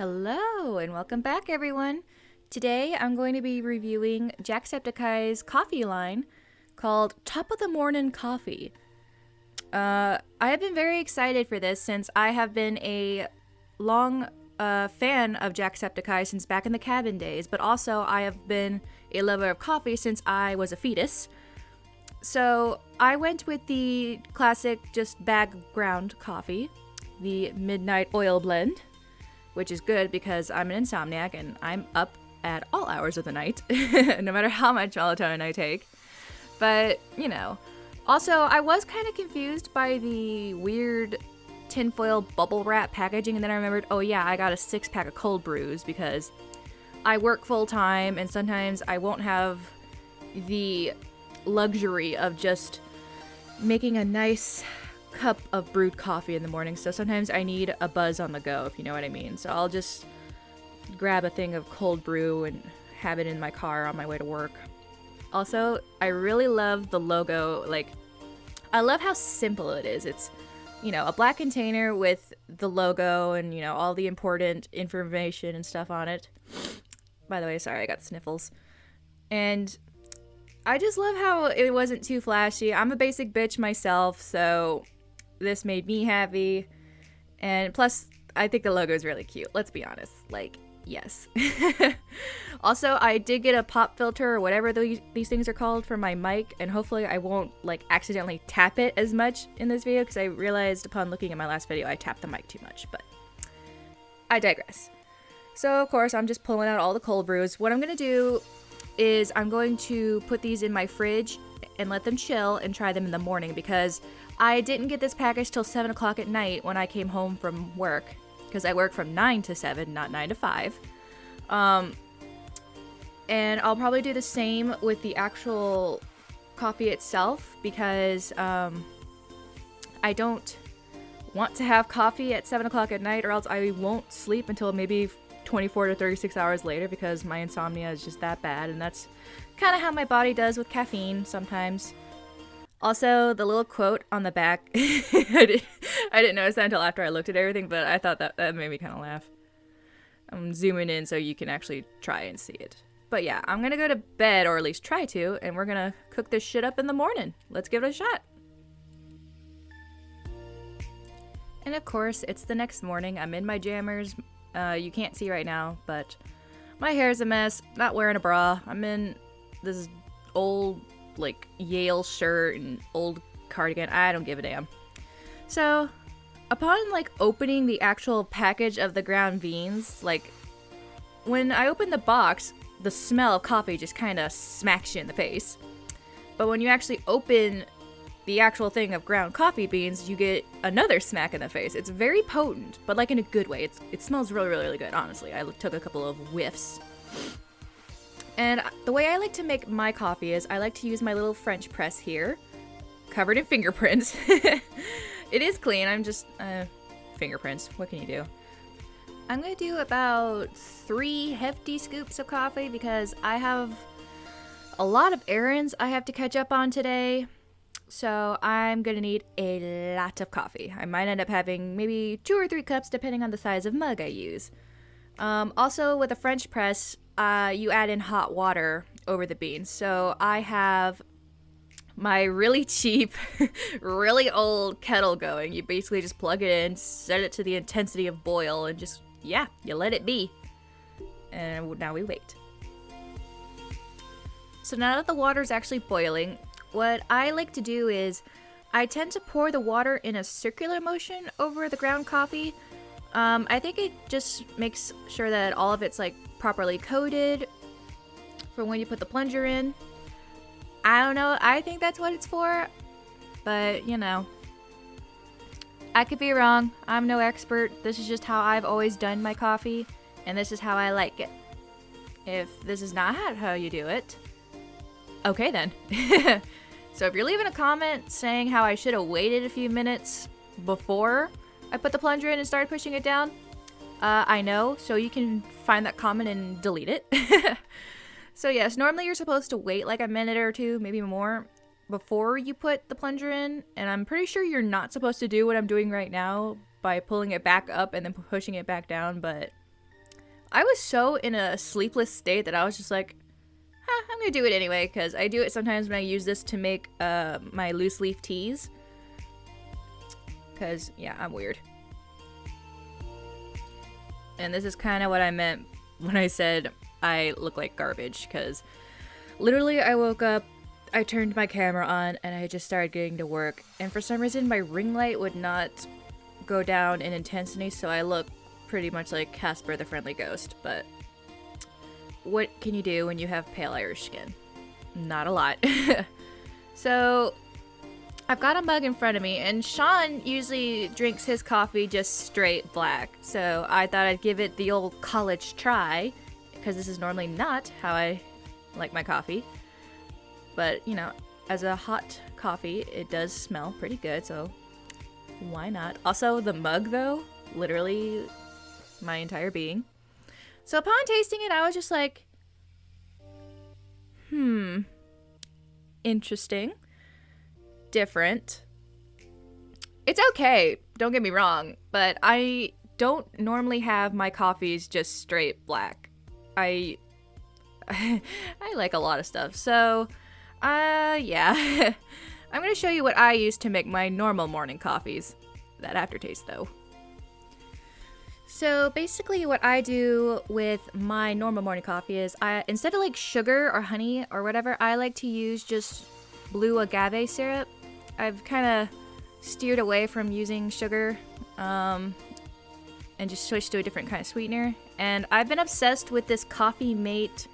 Hello and welcome back, everyone. Today I'm going to be reviewing Jacksepticeye's coffee line called Top of the Mornin' Coffee. I have been very excited for this since I have been a long fan of Jacksepticeye since back in the cabin days, but also I have been a lover of coffee since I was a fetus. So I went with the classic just bag ground coffee, the Midnight Oil Blend, which is good because I'm an insomniac and I'm up at all hours of the night, no matter how much melatonin I take. But, you know. Also, I was kind of confused by the weird tinfoil bubble wrap packaging, and then I remembered, oh yeah, I got a 6-pack of cold brews because I work full time and sometimes I won't have the luxury of just making a nice cup of brewed coffee in the morning, so sometimes I need a buzz on the go, if you know what I mean. So I'll just grab a thing of cold brew and have it in my car on my way to work. Also, I really love the logo. Like, I love how simple it is. It's, you know, a black container with the logo and, you know, all the important information and stuff on it. By the way, sorry, I got sniffles. And I just love how it wasn't too flashy. I'm a basic bitch myself, so this made me happy. And plus, I think the logo is really cute. Let's be honest. Like, yes. Also, I did get a pop filter or whatever these things are called for my mic, and hopefully I won't like accidentally tap it as much in this video because I realized upon looking at my last video I tapped the mic too much, but I digress. So, of course, I'm just pulling out all the cold brews. What I'm going to do is I'm going to put these in my fridge and let them chill and try them in the morning because I didn't get this package till 7 o'clock at night when I came home from work because I work from 9 to 7, not 9 to 5. And I'll probably do the same with the actual coffee itself because I don't want to have coffee at 7 o'clock at night or else I won't sleep until maybe 24 to 36 hours later because my insomnia is just that bad, and that's kind of how my body does with caffeine sometimes. Also, the little quote on the back, I didn't notice that until after I looked at everything, but I thought that made me kind of laugh. I'm zooming in so you can actually try and see it. But yeah, I'm gonna go to bed, or at least try to, and we're gonna cook this shit up in the morning. Let's give it a shot. And of course, it's the next morning. I'm in my jammers. You can't see right now, but my hair's a mess. Not wearing a bra. I'm in this old, like, Yale shirt and old cardigan. I don't give a damn. So, upon, like, opening the actual package of the ground beans, like, when I open the box, the smell of coffee just kind of smacks you in the face. But when you actually open the actual thing of ground coffee beans, you get another smack in the face. It's very potent, but like in a good way. It smells really, really, really good, honestly. I took a couple of whiffs. And the way I like to make my coffee is I like to use my little French press here, covered in fingerprints. It is clean, I'm just, fingerprints, what can you do? I'm gonna do about 3 hefty scoops of coffee because I have a lot of errands I have to catch up on today. So I'm gonna need a lot of coffee. I might end up having maybe 2 or 3 cups depending on the size of mug I use. Also, with a French press, you add in hot water over the beans. So I have my really cheap, really old kettle going. You basically just plug it in, set it to the intensity of boil, and just, yeah, you let it be. And now we wait. So now that the water's actually boiling, what I like to do is I tend to pour the water in a circular motion over the ground coffee. I think it just makes sure that all of it's like properly coated for when you put the plunger in. I don't know, I think that's what it's for, but you know, I could be wrong. I'm no expert. This is just how I've always done my coffee, and this is how I like it. If this is not how you do it, okay then. So if you're leaving a comment saying how I should have waited a few minutes before I put the plunger in and started pushing it down, I know, so you can find that comment and delete it. So yes, normally you're supposed to wait like a minute or 2, maybe more, before you put the plunger in, and I'm pretty sure you're not supposed to do what I'm doing right now by pulling it back up and then pushing it back down, but I was so in a sleepless state that I was just like, I'm gonna do it anyway, because I do it sometimes when I use this to make my loose leaf teas. Because, yeah, I'm weird. And this is kind of what I meant when I said I look like garbage, because literally I woke up, I turned my camera on, and I just started getting to work. And for some reason, my ring light would not go down in intensity, so I look pretty much like Casper the Friendly Ghost. But what can you do when you have pale Irish skin? Not a lot. So I've got a mug in front of me, and Sean usually drinks his coffee just straight black. So I thought I'd give it the old college try, because this is normally not how I like my coffee. But, you know, as a hot coffee, it does smell pretty good, so why not? Also, the mug, though, literally my entire being. So upon tasting it, I was just like, interesting. Different. It's okay, don't get me wrong, but I don't normally have my coffees just straight black. I like a lot of stuff, so yeah. I'm gonna show you what I use to make my normal morning coffees. That aftertaste, though. So basically what I do with my normal morning coffee is instead of like sugar or honey or whatever, I like to use just blue agave syrup. I've kind of steered away from using sugar and just switched to a different kind of sweetener. And I've been obsessed with this Coffee Mate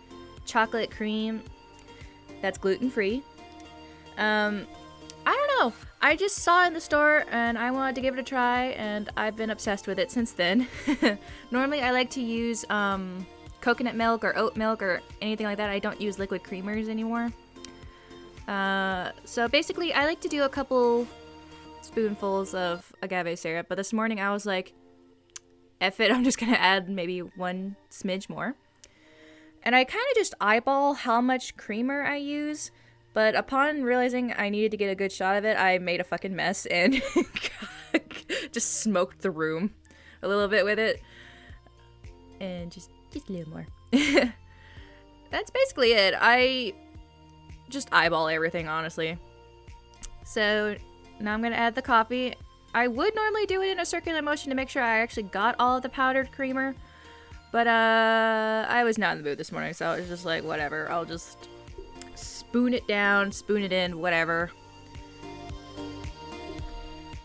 chocolate cream that's gluten-free. I don't know. I just saw it in the store and I wanted to give it a try, and I've been obsessed with it since then. Normally I like to use coconut milk or oat milk or anything like that. I don't use liquid creamers anymore. So basically I like to do a couple spoonfuls of agave syrup, but this morning I was like, F it, I'm just gonna add maybe one smidge more. And I kind of just eyeball how much creamer I use, but upon realizing I needed to get a good shot of it, I made a fucking mess and just smoked the room a little bit with it. And just a little more. That's basically it. I just eyeball everything, honestly. So now I'm gonna add the coffee. I would normally do it in a circular motion to make sure I actually got all of the powdered creamer, but I was not in the mood this morning, so I was just like, whatever, I'll just spoon it down, spoon it in, whatever.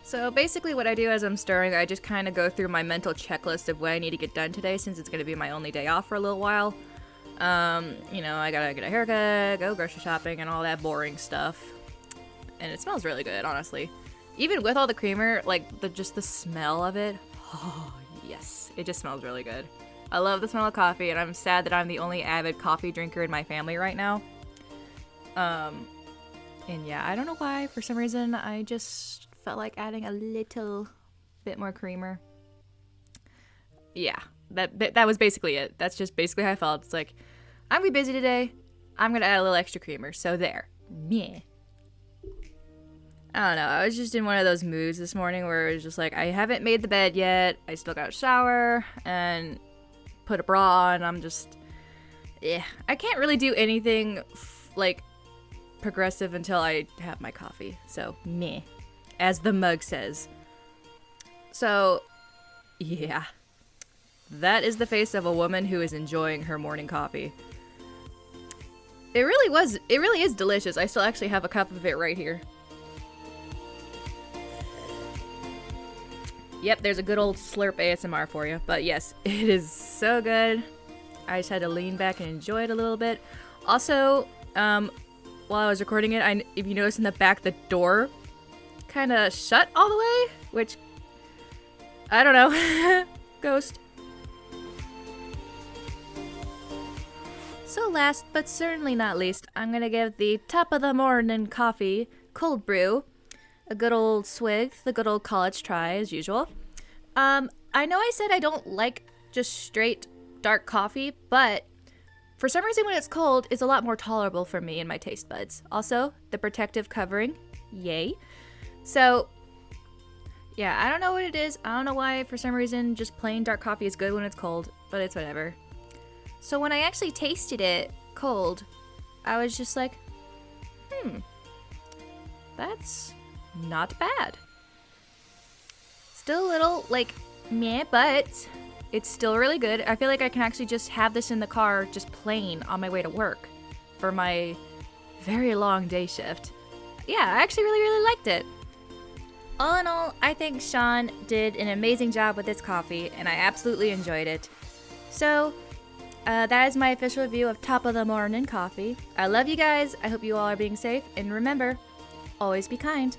So basically what I do as I'm stirring, I just kind of go through my mental checklist of what I need to get done today, since it's going to be my only day off for a little while. You know, I gotta get a haircut, go grocery shopping, and all that boring stuff. And it smells really good, honestly. Even with all the creamer, like, just the smell of it, oh, yes. It just smells really good. I love the smell of coffee, and I'm sad that I'm the only avid coffee drinker in my family right now. And yeah, I don't know why. For some reason, I just felt like adding a little bit more creamer. Yeah, that was basically it. That's just basically how I felt. It's like, I'm gonna be busy today. I'm gonna add a little extra creamer. So there. Meh. I don't know. I was just in one of those moods this morning where it was just like, I haven't made the bed yet. I still gotta shower and put a bra on. I'm just, yeah. I can't really do anything like progressive until I have my coffee. So meh, as the mug says. So yeah, that is the face of a woman who is enjoying her morning coffee. It really is delicious. I still actually have a cup of it right here. Yep, there's a good old slurp ASMR for you. But yes, it is so good. I just had to lean back and enjoy it a little bit. Also, while I was recording it, if you notice in the back, the door kind of shut all the way, which, I don't know. Ghost. So last but certainly not least, I'm gonna give the top of the morning coffee cold brew a good old swig, the good old college try as usual. I know I said I don't like just straight dark coffee, but for some reason when it's cold, it's a lot more tolerable for me and my taste buds. Also, the protective covering, yay. So Yeah, I don't know what it is. I don't know why, for some reason, just plain dark coffee is good when it's cold, but it's whatever. So when I actually tasted it cold, I was just like, that's not bad. Still a little, like, meh, but it's still really good. I feel like I can actually just have this in the car just plain on my way to work for my very long day shift. Yeah, I actually really liked it. All in all, I think Sean did an amazing job with this coffee, and I absolutely enjoyed it. So, that is my official review of Top of the Mornin coffee. I love you guys. I hope you all are being safe, and remember, always be kind.